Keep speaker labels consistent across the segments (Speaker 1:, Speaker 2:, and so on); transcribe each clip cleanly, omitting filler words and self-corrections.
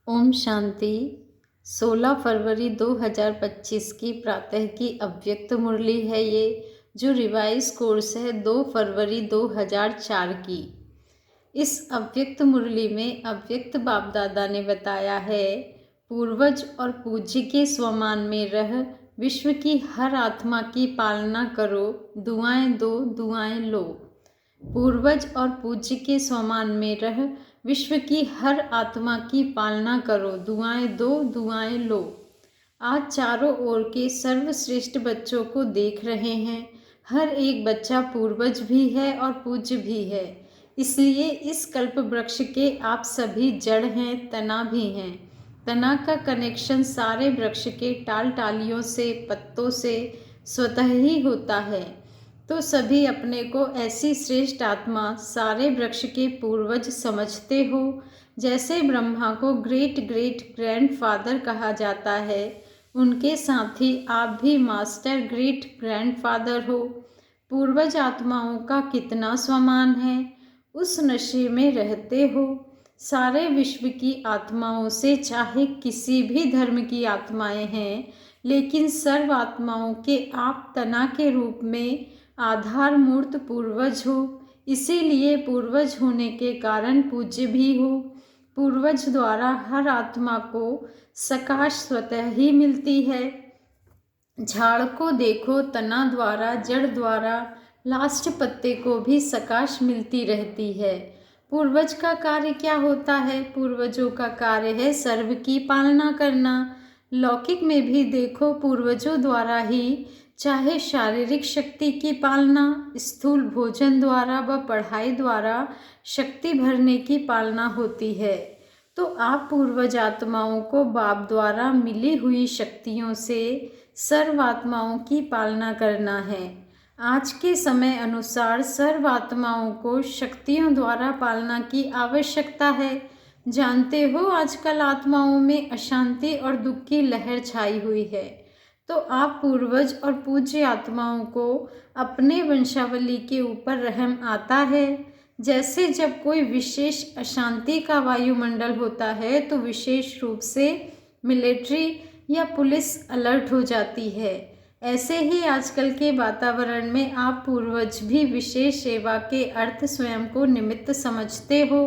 Speaker 1: ओम शांति। 16 फरवरी 2025 की प्रातः की अव्यक्त मुरली है ये, जो रिवाइज कोर्स है 2 फरवरी 2004 की। इस अव्यक्त मुरली में अव्यक्त बाप दादा ने बताया है, पूर्वज और पूज्य के स्वमान में रह विश्व की हर आत्मा की पालना करो, दुआएं दो दुआएं लो। पूर्वज और पूज्य के स्वमान में रह विश्व की हर आत्मा की पालना करो, दुआएं दो दुआएं लो। आज चारों ओर के सर्वश्रेष्ठ बच्चों को देख रहे हैं। हर एक बच्चा पूर्वज भी है और पूज्य भी है, इसलिए इस कल्प वृक्ष के आप सभी जड़ हैं, तना भी हैं। तना का कनेक्शन सारे वृक्ष के टाल टालियों से, पत्तों से स्वतः ही होता है। तो सभी अपने को ऐसी श्रेष्ठ आत्मा, सारे वृक्ष के पूर्वज समझते हो। जैसे ब्रह्मा को ग्रेट ग्रेट ग्रैंडफादर कहा जाता है, उनके साथ ही आप भी मास्टर ग्रेट ग्रैंडफादर हो। पूर्वज आत्माओं का कितना सम्मान है, उस नशे में रहते हो। सारे विश्व की आत्माओं से, चाहे किसी भी धर्म की आत्माएं हैं, लेकिन सर्व आत्माओं के आप तना के रूप में आधार मूर्त पूर्वज हो। इसीलिए पूर्वज होने के कारण पूज्य भी हो। पूर्वज द्वारा हर आत्मा को सकाश स्वतः ही मिलती है। झाड़ को देखो, तना द्वारा, जड़ द्वारा, लास्ट पत्ते को भी सकाश मिलती रहती है। पूर्वज का कार्य क्या होता है? पूर्वजों का कार्य है सर्व की पालना करना। लौकिक में भी देखो, पूर्वजों द्वारा ही चाहे शारीरिक शक्ति की पालना, स्थूल भोजन द्वारा व पढ़ाई द्वारा शक्ति भरने की पालना होती है। तो आप पूर्वज आत्माओं को बाप द्वारा मिली हुई शक्तियों से सर्व आत्माओं की पालना करना है। आज के समय अनुसार सर्व आत्माओं को शक्तियों द्वारा पालना की आवश्यकता है। जानते हो, आजकल आत्माओं में अशांति और दुख की लहर छाई हुई है। तो आप पूर्वज और पूज्य आत्माओं को अपने वंशावली के ऊपर रहम आता है। जैसे जब कोई विशेष अशांति का वायुमंडल होता है, तो विशेष रूप से मिलिट्री या पुलिस अलर्ट हो जाती है। ऐसे ही आजकल के वातावरण में आप पूर्वज भी विशेष सेवा के अर्थ स्वयं को निमित्त समझते हो।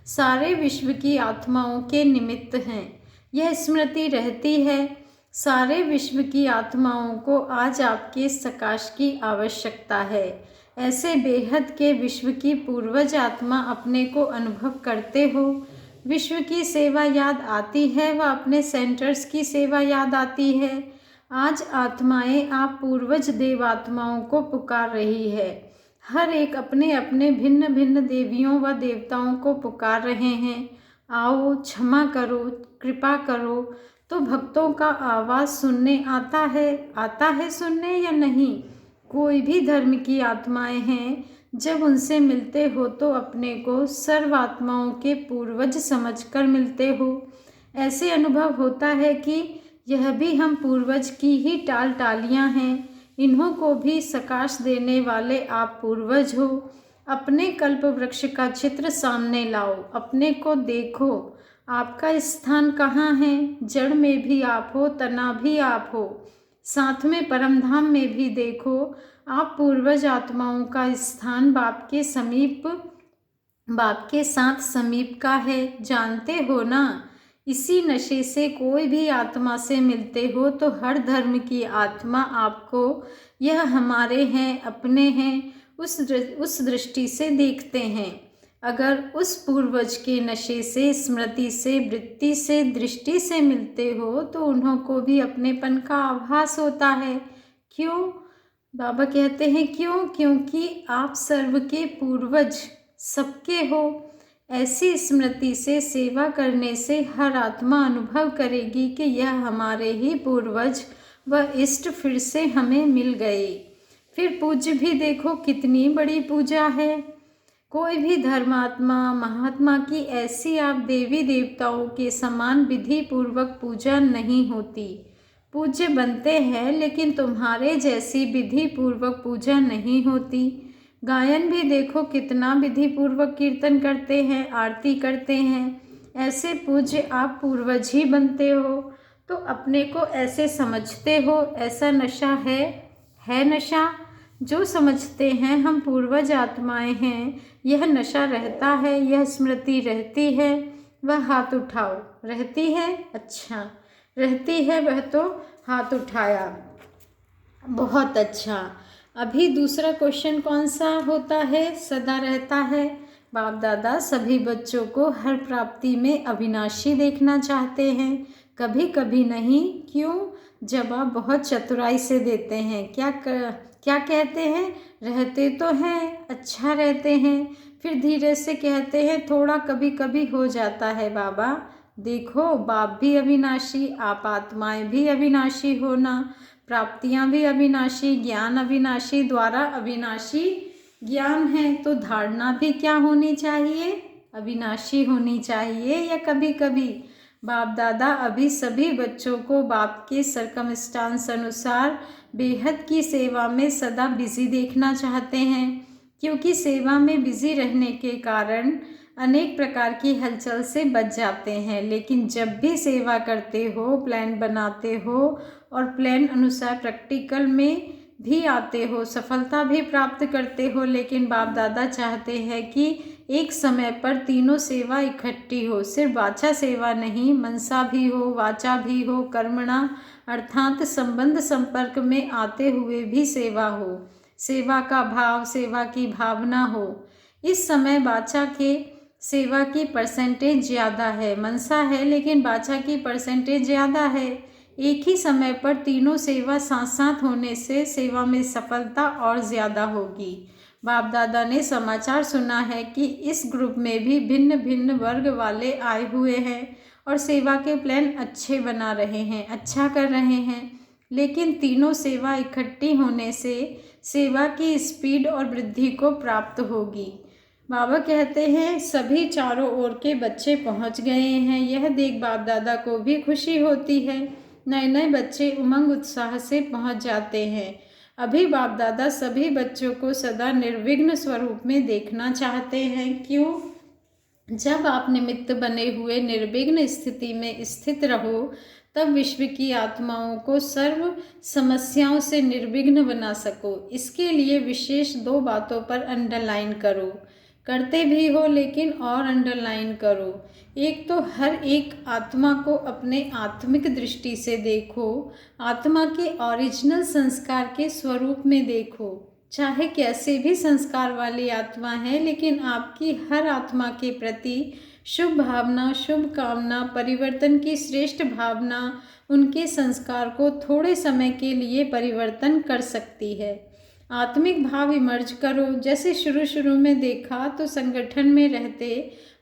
Speaker 1: सारे विश्व की आत्माओं के निमित्त हैं, यह स्मृति रहती है। सारे विश्व की आत्माओं को आज आपके सकाश की आवश्यकता है। ऐसे बेहद के विश्व की पूर्वज आत्मा अपने को अनुभव करते हो। विश्व की सेवा याद आती है व अपने सेंटर्स की सेवा याद आती है। आज आत्माएं आप पूर्वज देवात्माओं को पुकार रही है। हर एक अपने अपने भिन्न भिन्न देवियों व देवताओं को पुकार रहे हैं, आओ क्षमा करो, कृपा करो। तो भक्तों का आवाज़ सुनने आता है सुनने या नहीं? कोई भी धर्म की आत्माएं हैं, जब उनसे मिलते हो तो अपने को सर्व आत्माओं के पूर्वज समझकर मिलते हो। ऐसे अनुभव होता है कि यह भी हम पूर्वज की ही टाल टालियाँ हैं। इन्हों को भी सकाश देने वाले आप पूर्वज हो। अपने कल्प वृक्ष का चित्र सामने लाओ, अपने को देखो, आपका स्थान कहाँ है? जड़ में भी आप हो, तना भी आप हो, साथ में परमधाम में भी देखो। आप पूर्वज आत्माओं का स्थान बाप के समीप, बाप के साथ समीप का है, जानते हो ना? इसी नशे से कोई भी आत्मा से मिलते हो तो हर धर्म की आत्मा आपको यह हमारे हैं, अपने हैं, उस दृष्टि से देखते हैं। अगर उस पूर्वज के नशे से, स्मृति से, वृत्ति से, दृष्टि से मिलते हो तो उन्हों को भी अपनेपन का आभास होता है। क्यों? बाबा कहते हैं क्यों? क्योंकि आप सर्व के पूर्वज सबके हो। ऐसी स्मृति से सेवा करने से हर आत्मा अनुभव करेगी कि यह हमारे ही पूर्वज व इष्ट फिर से हमें मिल गए। फिर पूज्य भी देखो, कितनी बड़ी पूजा है। कोई भी धर्मात्मा, महात्मा की ऐसी आप देवी देवताओं के समान विधि पूर्वक पूजा नहीं होती। पूज्य बनते हैं, लेकिन तुम्हारे जैसी विधि पूर्वक पूजा नहीं होती। गायन भी देखो, कितना विधि पूर्वक कीर्तन करते हैं, आरती करते हैं। ऐसे पूज्य आप पूर्वज ही बनते हो, तो अपने को ऐसे समझते हो। ऐसा नशा है नशा। जो समझते हैं हम पूर्वज आत्माएं हैं, यह नशा रहता है, यह स्मृति रहती है। वह हाथ उठाओ। रहती है? अच्छा, रहती है वह, तो हाथ उठाया। बहुत अच्छा। अभी दूसरा क्वेश्चन कौन सा होता है? सदा रहता है। बाप दादा सभी बच्चों को हर प्राप्ति में अविनाशी देखना चाहते हैं, कभी कभी नहीं। क्यों? जवाब बहुत चतुराई से देते हैं। क्या कहते हैं? रहते तो हैं, अच्छा रहते हैं। फिर धीरे से कहते हैं थोड़ा कभी कभी हो जाता है बाबा। देखो, बाप भी अविनाशी, आप आत्माएं भी अविनाशी होना, प्राप्तियां भी अविनाशी, ज्ञान अविनाशी, द्वारा अविनाशी ज्ञान है। तो धारणा भी क्या होनी चाहिए? अविनाशी होनी चाहिए। या कभी कभी बाप दादा अभी सभी बच्चों को बाप के सरकमस्टांस अनुसार बेहद की सेवा में सदा बिजी देखना चाहते हैं, क्योंकि सेवा में बिजी रहने के कारण अनेक प्रकार की हलचल से बच जाते हैं। लेकिन जब भी सेवा करते हो, प्लान बनाते हो और प्लान अनुसार प्रैक्टिकल में भी आते हो, सफलता भी प्राप्त करते हो। लेकिन बाप दादा चाहते हैं कि एक समय पर तीनों सेवा इकट्ठी हो। सिर्फ वाचा सेवा नहीं, मनसा भी हो, वाचा भी हो, कर्मणा अर्थात संबंध संपर्क में आते हुए भी सेवा हो, सेवा का भाव, सेवा की भावना हो। इस समय वाचा के सेवा की परसेंटेज ज़्यादा है, मनसा है लेकिन वाचा की परसेंटेज ज़्यादा है। एक ही समय पर तीनों सेवा साथ साथ होने से सेवा में सफलता और ज़्यादा होगी। बाप दादा ने समाचार सुना है कि इस ग्रुप में भी भिन्न भिन्न वर्ग वाले आए हुए हैं और सेवा के प्लान अच्छे बना रहे हैं, अच्छा कर रहे हैं। लेकिन तीनों सेवा इकट्ठी होने से सेवा की स्पीड और वृद्धि को प्राप्त होगी। बाबा कहते हैं सभी चारों ओर के बच्चे पहुंच गए हैं। यह देख बाप दादा को भी खुशी होती है। नए नए बच्चे उमंग उत्साह से पहुंच जाते हैं। अभी बाप दादा सभी बच्चों को सदा निर्विघ्न स्वरूप में देखना चाहते हैं। क्यों? जब आप निमित्त बने हुए निर्विघ्न स्थिति में स्थित रहो, तब विश्व की आत्माओं को सर्व समस्याओं से निर्विघ्न बना सको। इसके लिए विशेष 2 बातों पर अंडरलाइन करो। करते भी हो लेकिन और अंडरलाइन करो। एक तो हर एक आत्मा को अपने आत्मिक दृष्टि से देखो, आत्मा के ओरिजिनल संस्कार के स्वरूप में देखो। चाहे कैसे भी संस्कार वाली आत्मा है, लेकिन आपकी हर आत्मा के प्रति शुभ भावना, शुभ कामना, परिवर्तन की श्रेष्ठ भावना उनके संस्कार को थोड़े समय के लिए परिवर्तन कर सकती है। आत्मिक भाव इमर्ज करो। जैसे शुरू शुरू में देखा तो संगठन में रहते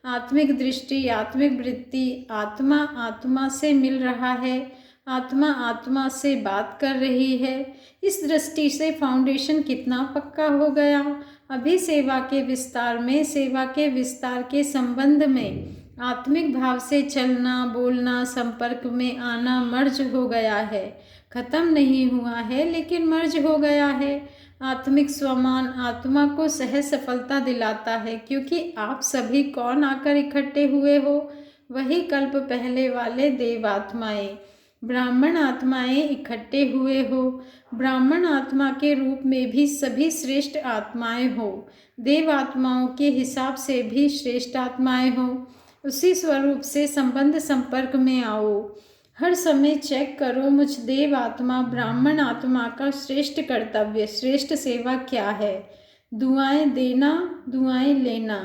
Speaker 1: आत्मिक दृष्टि, आत्मिक वृत्ति, आत्मा आत्मा से मिल रहा है, आत्मा आत्मा से बात कर रही है। इस दृष्टि से फाउंडेशन कितना पक्का हो गया। अभी सेवा के विस्तार में, सेवा के विस्तार के संबंध में आत्मिक भाव से चलना, बोलना, संपर्क में आना मर्ज हो गया है। खत्म नहीं हुआ है लेकिन मर्ज हो गया है। आत्मिक स्वमान आत्मा को सहज सफलता दिलाता है, क्योंकि आप सभी कौन आकर इकट्ठे हुए हो? वही कल्प पहले वाले देव आत्माएं, ब्राह्मण आत्माएं इकट्ठे हुए हो। ब्राह्मण आत्मा के रूप में भी सभी श्रेष्ठ आत्माएं हो, देव आत्माओं के हिसाब से भी श्रेष्ठ आत्माएं हो। उसी स्वरूप से संबंध संपर्क में आओ। हर समय चेक करो मुझ देव आत्मा, ब्राह्मण आत्मा का श्रेष्ठ कर्तव्य, श्रेष्ठ सेवा क्या है। दुआएं देना, दुआएं लेना।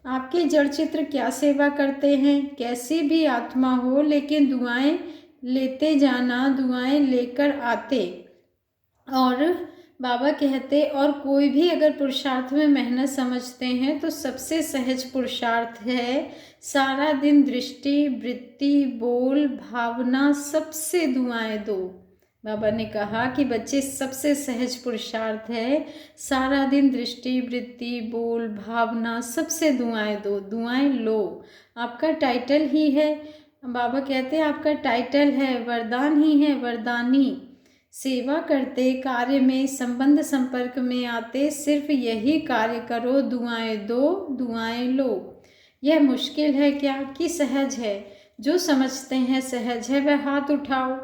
Speaker 1: आपके जड़ चित्र क्या सेवा करते हैं? कैसी भी आत्मा हो लेकिन दुआएं लेते जाना, दुआएं लेकर आते। और बाबा कहते और कोई भी अगर पुरुषार्थ में मेहनत समझते हैं तो सबसे सहज पुरुषार्थ है सारा दिन दृष्टि, वृत्ति, बोल, भावना सबसे दुआएं दो। बाबा ने कहा कि बच्चे सबसे सहज पुरुषार्थ है सारा दिन दृष्टि, वृत्ति, बोल, भावना सबसे दुआएं दो, दुआएं लो। आपका टाइटल ही है, बाबा कहते हैं आपका टाइटल है, वरदान ही है, वरदानी। सेवा करते, कार्य में, संबंध संपर्क में आते, सिर्फ यही कार्य करो, दुआएं दो, दुआएं लो। यह मुश्किल है क्या कि सहज है? जो समझते हैं सहज है वह हाथ उठाओ।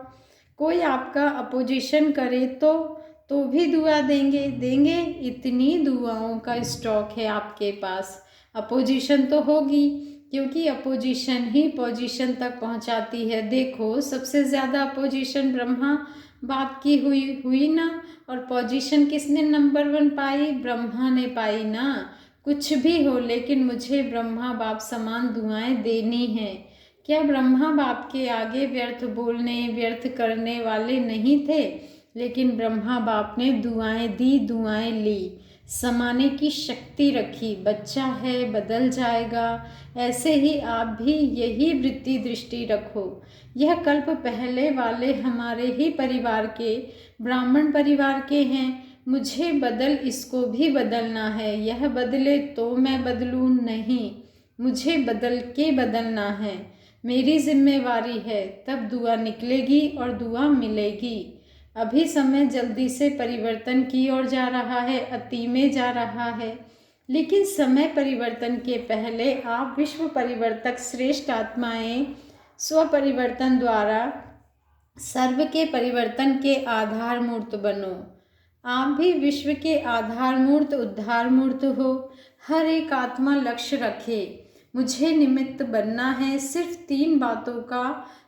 Speaker 1: कोई आपका अपोजिशन करे तो भी दुआ देंगे देंगे। इतनी दुआओं का स्टॉक है आपके पास। अपोजिशन तो होगी, क्योंकि अपोजिशन ही पोजीशन तक पहुंचाती है। देखो, सबसे ज़्यादा अपोजिशन ब्रह्मा बाप की हुई ना। और पोजीशन किसने नंबर 1 पाई? ब्रह्मा ने पाई ना। कुछ भी हो, लेकिन मुझे ब्रह्मा बाप समान दुआएं देनी है। क्या ब्रह्मा बाप के आगे व्यर्थ बोलने व्यर्थ करने वाले नहीं थे? लेकिन ब्रह्मा बाप ने दुआएं दी, दुआएं ली, समाने की शक्ति रखी। बच्चा है, बदल जाएगा। ऐसे ही आप भी यही वृत्ति दृष्टि रखो। यह कल्प पहले वाले हमारे ही परिवार के, ब्राह्मण परिवार के हैं। मुझे इसको भी बदलना है। यह बदले तो मैं बदलूं नहीं, मुझे बदल के बदलना है। मेरी जिम्मेवारी है, तब दुआ निकलेगी और दुआ मिलेगी। अभी समय जल्दी से परिवर्तन की ओर जा रहा है, अति में जा रहा है। लेकिन समय परिवर्तन के पहले आप विश्व परिवर्तक श्रेष्ठ आत्माएं स्व परिवर्तन द्वारा सर्व के परिवर्तन के आधार मूर्त बनो। आप भी विश्व के आधार मूर्त उद्धार मूर्त हो। हर एक आत्मा लक्ष्य रखे, मुझे निमित्त बनना है। सिर्फ 3 बातों का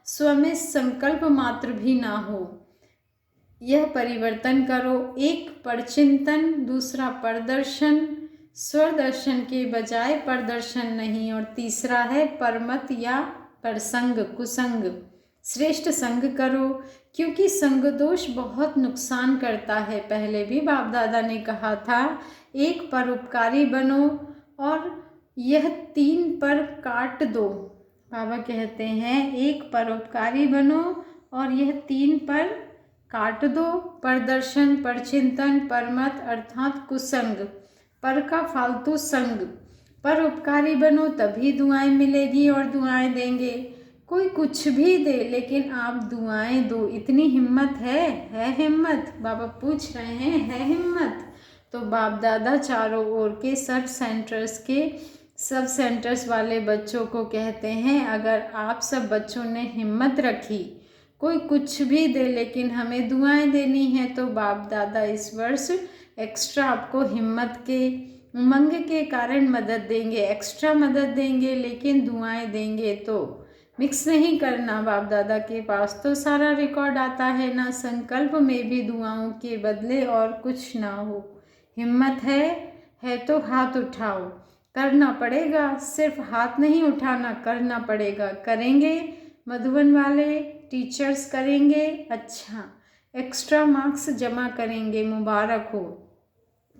Speaker 1: स्व में संकल्प मात्र भी ना हो। यह परिवर्तन करो। एक परचिंतन, दूसरा परदर्शन, स्वदर्शन के बजाय परदर्शन नहीं। और तीसरा है परमत या परसंग, कुसंग। श्रेष्ठ संग करो, क्योंकि संग दोष बहुत नुकसान करता है। पहले भी बाप दादा ने कहा था, एक परोपकारी बनो और यह 3 पर काट दो। बाबा कहते हैं, एक परोपकारी बनो और यह 3 पर काट दो। परदर्शन, परचिंतन, परमत अर्थात कुसंग, पर का फालतू संग। परोपकारी बनो तभी दुआएं मिलेगी और दुआएं देंगे। कोई कुछ भी दे, लेकिन आप दुआएं दो। इतनी हिम्मत है हिम्मत? बाबा पूछ रहे हैं, है हिम्मत? तो बाप दादा चारों ओर के सब सेंटर्स वाले बच्चों को कहते हैं, अगर आप सब बच्चों ने हिम्मत रखी, कोई कुछ भी दे लेकिन हमें दुआएं देनी है, तो बाप दादा इस वर्ष एक्स्ट्रा आपको हिम्मत के उमंग के कारण मदद देंगे, एक्स्ट्रा मदद देंगे, लेकिन दुआएं देंगे। तो मिक्स नहीं करना। बाप दादा के पास तो सारा रिकॉर्ड आता है ना। संकल्प में भी दुआओं के बदले और कुछ ना हो। हिम्मत है तो हाथ उठाओ। करना पड़ेगा, सिर्फ हाथ नहीं उठाना, करना पड़ेगा। करेंगे? मधुबन वाले टीचर्स करेंगे? अच्छा, एक्स्ट्रा मार्क्स जमा करेंगे, मुबारक हो।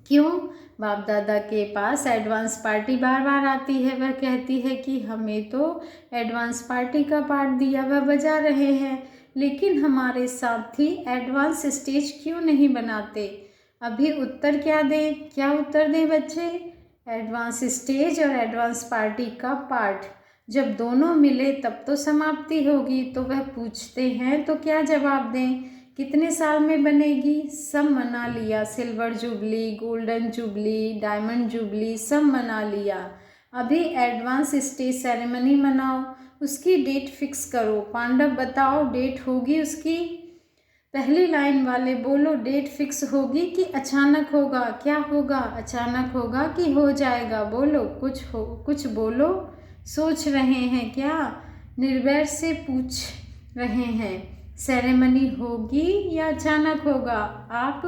Speaker 1: क्यों? बाप दादा के पास एडवांस पार्टी बार बार आती है। वह कहती है कि हमें तो एडवांस पार्टी का पार्ट दिया, वह बजा रहे हैं, लेकिन हमारे साथी एडवांस स्टेज क्यों नहीं बनाते? अभी उत्तर क्या उत्तर दें बच्चे? एडवांस स्टेज और एडवांस पार्टी का पार्ट जब दोनों मिले तब तो समाप्ति होगी। तो वह पूछते हैं, तो क्या जवाब दें? कितने साल में बनेगी? सब मना लिया। Silver jubilee, golden jubilee, diamond jubilee सब मना लिया। अभी एडवांस स्टेज सेरेमनी मनाओ, उसकी डेट फिक्स करो। पांडव बताओ, डेट होगी उसकी? पहली लाइन वाले बोलो, डेट फिक्स होगी कि अचानक होगा? क्या होगा? अचानक होगा कि हो जाएगा? बोलो, कुछ बोलो। सोच रहे हैं क्या? निर्वैर से पूछ रहे हैं, सेरेमनी होगी या अचानक होगा? आप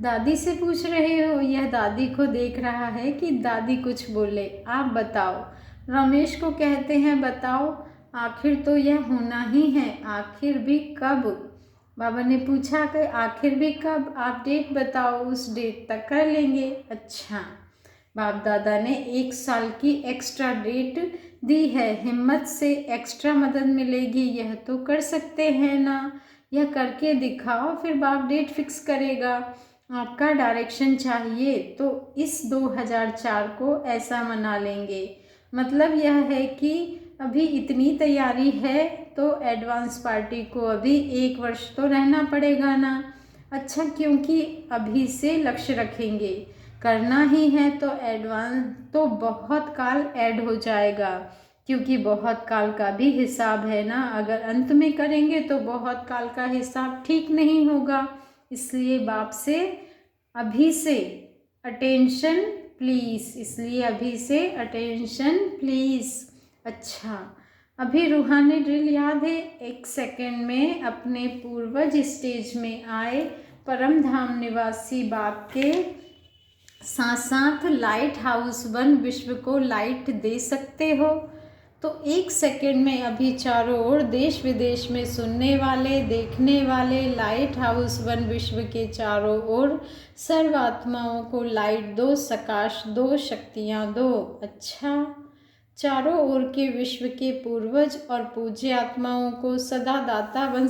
Speaker 1: दादी से पूछ रहे हो, यह दादी को देख रहा है कि दादी कुछ बोले। आप बताओ। रमेश को कहते हैं, बताओ, आखिर तो यह होना ही है, आखिर भी कब? बाबा ने पूछा कि आखिर भी कब? आप डेट बताओ, उस डेट तक कर लेंगे। अच्छा, बाप दादा ने 1 साल की एक्स्ट्रा डेट दी है। हिम्मत से एक्स्ट्रा मदद मिलेगी, यह तो कर सकते हैं ना? यह करके दिखाओ, फिर बाप डेट फिक्स करेगा। आपका डायरेक्शन चाहिए तो इस 2004 को ऐसा मना लेंगे। मतलब यह है कि अभी इतनी तैयारी है तो एडवांस पार्टी को अभी 1 वर्ष तो रहना पड़ेगा ना। अच्छा, क्योंकि अभी से लक्ष्य रखेंगे, करना ही है तो एडवांस तो बहुत काल ऐड हो जाएगा, क्योंकि बहुत काल का भी हिसाब है ना। अगर अंत में करेंगे तो बहुत काल का हिसाब ठीक नहीं होगा। इसलिए बाप से अभी से अटेंशन प्लीज़, इसलिए अभी से अटेंशन प्लीज़। अच्छा, अभी रूहानी ड्रिल याद है? 1 सेकेंड में अपने पूर्वज स्टेज में आए परम धाम निवासी बाप के साथ साथ लाइट हाउस बन विश्व को लाइट दे सकते हो। तो 1 सेकेंड में अभी चारों ओर देश विदेश में सुनने वाले देखने वाले लाइट हाउस बन विश्व के चारों ओर सर्व आत्माओं को लाइट दो, सकाश दो, शक्तियाँ दो। अच्छा, चारों ओर के विश्व के पूर्वज और पूज्य आत्माओं को सदा दाता बन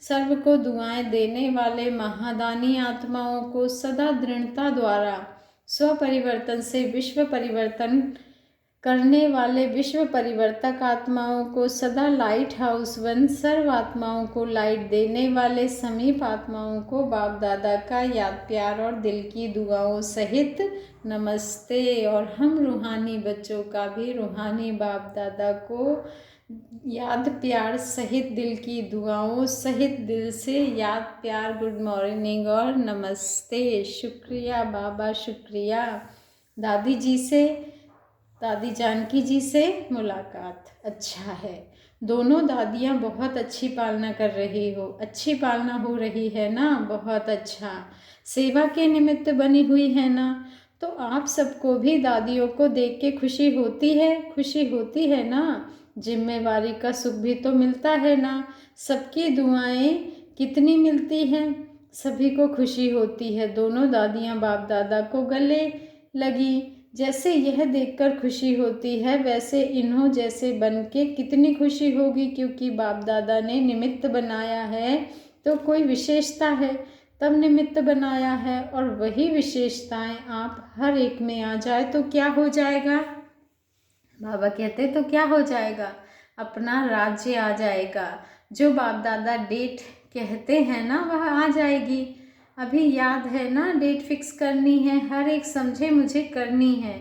Speaker 1: सर्व को दुआएं देने वाले महादानी आत्माओं को सदा दृढ़ता द्वारा स्वपरिवर्तन से विश्व परिवर्तन करने वाले विश्व परिवर्तक आत्माओं को सदा लाइट हाउस वन सर्व आत्माओं को लाइट देने वाले समीप आत्माओं को बाप दादा का याद प्यार और दिल की दुआओं सहित नमस्ते। और हम रूहानी बच्चों का भी रूहानी बाप दादा को याद प्यार सहित दिल की दुआओं सहित दिल से याद प्यार, गुड मॉर्निंग और नमस्ते। शुक्रिया बाबा, शुक्रिया। दादी जी से, दादी जानकी जी से मुलाकात। अच्छा है, दोनों दादियाँ बहुत अच्छी पालना कर रही हो, अच्छी पालना हो रही है ना, बहुत अच्छा। सेवा के निमित्त बनी हुई है ना, तो आप सबको भी दादियों को देख के खुशी होती है ना। जिम्मेवारी का सुख भी तो मिलता है ना। सबकी दुआएं कितनी मिलती हैं, सभी को खुशी होती है। दोनों दादियाँ बाप दादा को गले लगी। जैसे यह देखकर खुशी होती है, वैसे इन्हों जैसे बन के कितनी खुशी होगी, क्योंकि बाप दादा ने निमित्त बनाया है तो कोई विशेषता है तब निमित्त बनाया है, और वही विशेषताएं आप हर एक में आ जाए तो क्या हो जाएगा? बाबा कहते तो क्या हो जाएगा? अपना राज्य आ जाएगा। जो बाप दादा डेट कहते हैं ना, वह आ जाएगी। अभी याद है ना, डेट फिक्स करनी है, हर एक समझे मुझे करनी है,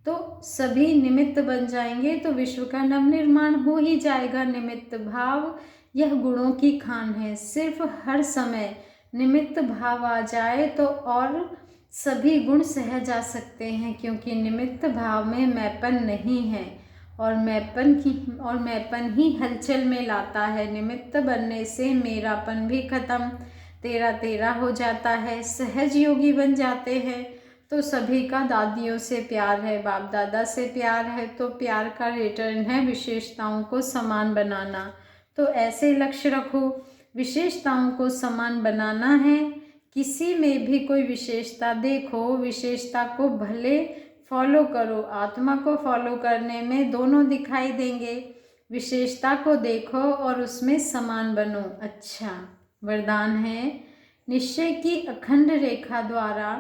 Speaker 1: तो सभी निमित्त बन जाएंगे तो विश्व का नवनिर्माण हो ही जाएगा। निमित्त भाव यह गुणों की खान है। सिर्फ हर समय निमित्त भाव आ जाए तो और सभी गुण सह जा सकते हैं, क्योंकि निमित्त भाव में मैपन नहीं है, और मैपन ही हलचल में लाता है। निमित्त बनने से मेरापन भी खत्म, तेरा तेरा हो जाता है, सहज योगी बन जाते हैं। तो सभी का दादियों से प्यार है, बाप दादा से प्यार है, तो प्यार का रिटर्न है विशेषताओं को समान बनाना। तो ऐसे लक्ष्य रखो, विशेषताओं को समान बनाना है। किसी में भी कोई विशेषता देखो, विशेषता को भले फॉलो करो, आत्मा को फॉलो करने में दोनों दिखाई देंगे। विशेषता को देखो और उसमें समान बनो। अच्छा, वरदान है, निश्चय की अखंड रेखा द्वारा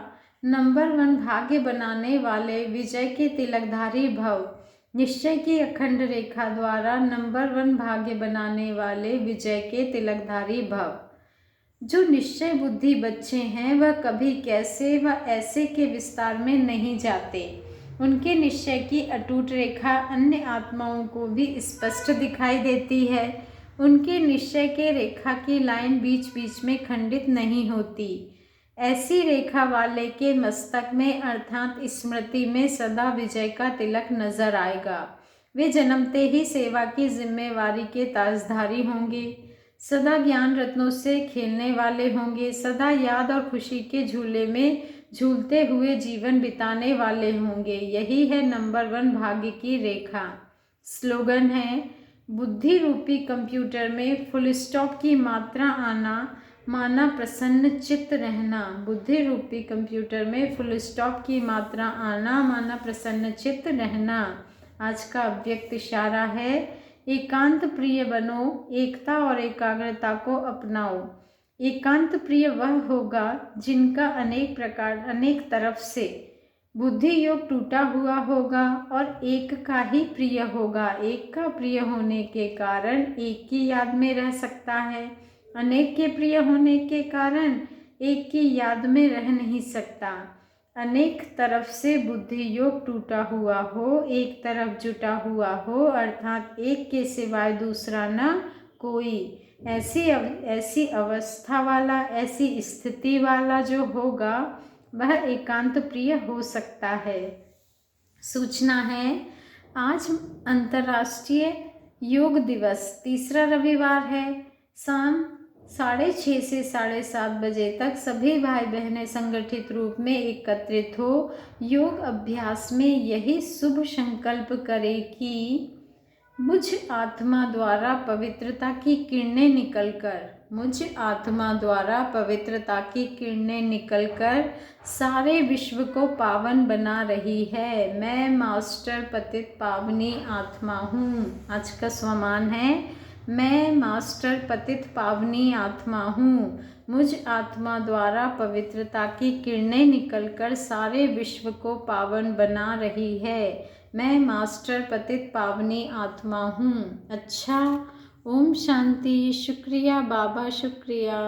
Speaker 1: नंबर 1 भाग्य बनाने वाले विजय के तिलकधारी भव। निश्चय की अखंड रेखा द्वारा नंबर 1 भाग्य बनाने वाले विजय के तिलकधारी भव। जो निश्चय बुद्धि बच्चे हैं, वह कभी कैसे व ऐसे के विस्तार में नहीं जाते। उनके निश्चय की अटूट रेखा अन्य आत्माओं को भी स्पष्ट दिखाई देती है। उनके निश्चय के रेखा की लाइन बीच बीच में खंडित नहीं होती। ऐसी रेखा वाले के मस्तक में अर्थात स्मृति में सदा विजय का तिलक नजर आएगा। वे जन्मते ही सेवा की जिम्मेवारी के ताजधारी होंगे, सदा ज्ञान रत्नों से खेलने वाले होंगे, सदा याद और खुशी के झूले में झूलते हुए जीवन बिताने वाले होंगे। यही है नंबर 1 भाग्य की रेखा। स्लोगन है, बुद्धि रूपी कंप्यूटर में फुल स्टॉप की मात्रा आना, माना प्रसन्न चित्त रहना। बुद्धि रूपी कंप्यूटर में फुल स्टॉप की मात्रा आना, माना प्रसन्न चित्त रहना। आज का अव्यक्त इशारा है, एकांत प्रिय बनो, एकता और एकाग्रता को अपनाओ। एकांत प्रिय वह होगा जिनका अनेक तरफ से बुद्धि योग टूटा हुआ होगा और एक का ही प्रिय होगा। एक का प्रिय होने के कारण एक की याद में रह सकता है, अनेक के प्रिय होने के कारण एक की याद में रह नहीं सकता। अनेक तरफ से बुद्धि योग टूटा हुआ हो, एक तरफ जुटा हुआ हो, अर्थात एक के सिवाय दूसरा न कोई। ऐसी अवस्था वाला, ऐसी स्थिति वाला जो होगा वह एकांत प्रिय हो सकता है। सूचना है, आज अंतर्राष्ट्रीय योग दिवस, तीसरा रविवार है। शाम 6:30 से 7:30 बजे तक सभी भाई बहनें संगठित रूप में एकत्रित हो योग अभ्यास में यही शुभ संकल्प करें कि मुझ आत्मा द्वारा पवित्रता की किरणें निकलकर सारे विश्व को पावन बना रही है। मैं मास्टर पतित पावनी आत्मा हूँ। आज का स्वमान है, मैं मास्टर पतित पावनी आत्मा हूँ। मुझ आत्मा द्वारा पवित्रता की किरणें निकलकर सारे विश्व को पावन बना रही है। मैं मास्टर पतित पावनी आत्मा हूँ। अच्छा, ओम शांति। शुक्रिया बाबा, शुक्रिया।